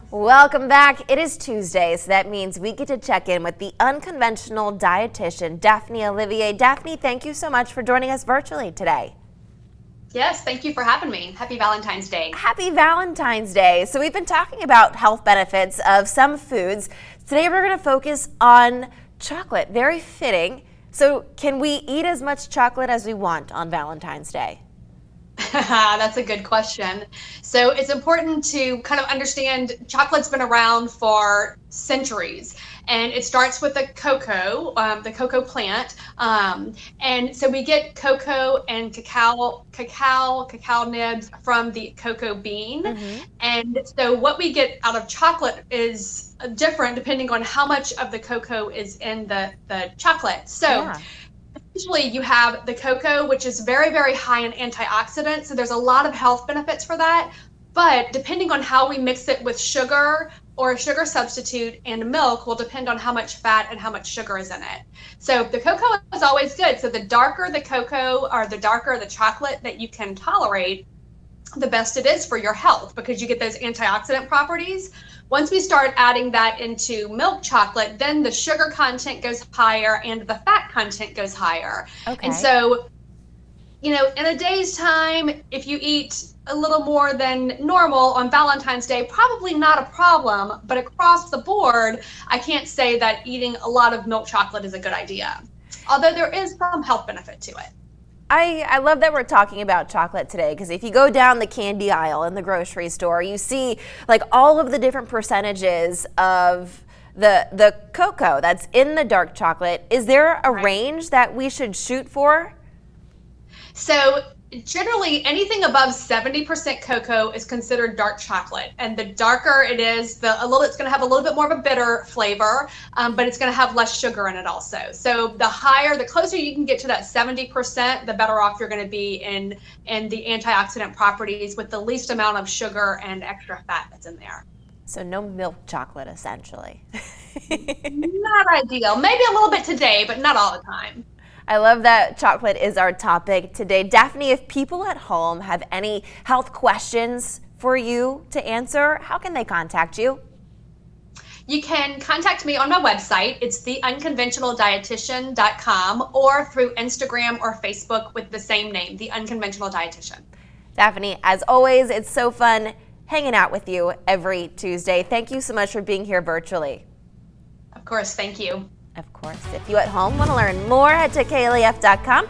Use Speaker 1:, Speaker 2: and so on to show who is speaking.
Speaker 1: Welcome back. It is Tuesday, so that means we get to check in with the Unconventional Dietitian, Daphne Olivier. Daphne, thank you so much for joining us virtually today.
Speaker 2: Yes, thank you for having me. Happy Valentine's Day.
Speaker 1: Happy Valentine's Day. So we've been talking about health benefits of some foods. Today we're going to focus on chocolate. Very fitting. So can we eat as much chocolate as we want on Valentine's Day?
Speaker 2: That's a good question. So it's important to kind of understand chocolate's been around for centuries, and it starts with the cocoa plant. And so we get cocoa and cacao nibs from the cocoa bean. And so what we get out of chocolate is different depending on how much of the cocoa is in the chocolate. So
Speaker 1: Yeah.
Speaker 2: usually you have the cocoa, which is very, very high in antioxidants. So there's a lot of health benefits for that. But depending on how we mix it with sugar or a sugar substitute and milk will depend on how much fat and how much sugar is in it. So the cocoa is always good. So the darker the cocoa or the darker the chocolate that you can tolerate, the best it is for your health because you get those antioxidant properties. Once we start adding that into milk chocolate, then the sugar content goes higher and the fat content goes higher.
Speaker 1: Okay.
Speaker 2: And so, in a day's time, if you eat a little more than normal on Valentine's Day, probably not a problem. But across the board, I can't say that eating a lot of milk chocolate is a good idea, although there is some health benefit to it.
Speaker 1: I love that we're talking about chocolate today because if you go down the candy aisle in the grocery store, you see like all of the different percentages of the cocoa that's in the dark chocolate. Is there a range that we should shoot for?
Speaker 2: So generally anything above 70% cocoa is considered dark chocolate, and the darker it is, it's going to have a little bit more of a bitter flavor, but it's going to have less sugar in it also. So the closer you can get to that 70%, the better off you're going to be in the antioxidant properties with the least amount of sugar and extra fat that's in there.
Speaker 1: So no milk chocolate, essentially.
Speaker 2: Not ideal. Maybe a little bit today, but not all the time.
Speaker 1: I love that chocolate is our topic today. Daphne, if people at home have any health questions for you to answer, how can they contact you?
Speaker 2: You can contact me on my website. It's theunconventionaldietitian.com, or through Instagram or Facebook with the same name, The Unconventional Dietitian.
Speaker 1: Daphne, as always, it's so fun hanging out with you every Tuesday. Thank you so much for being here virtually.
Speaker 2: Of course, thank you.
Speaker 1: Of course, if you at home want to learn more, head to KLEF.com.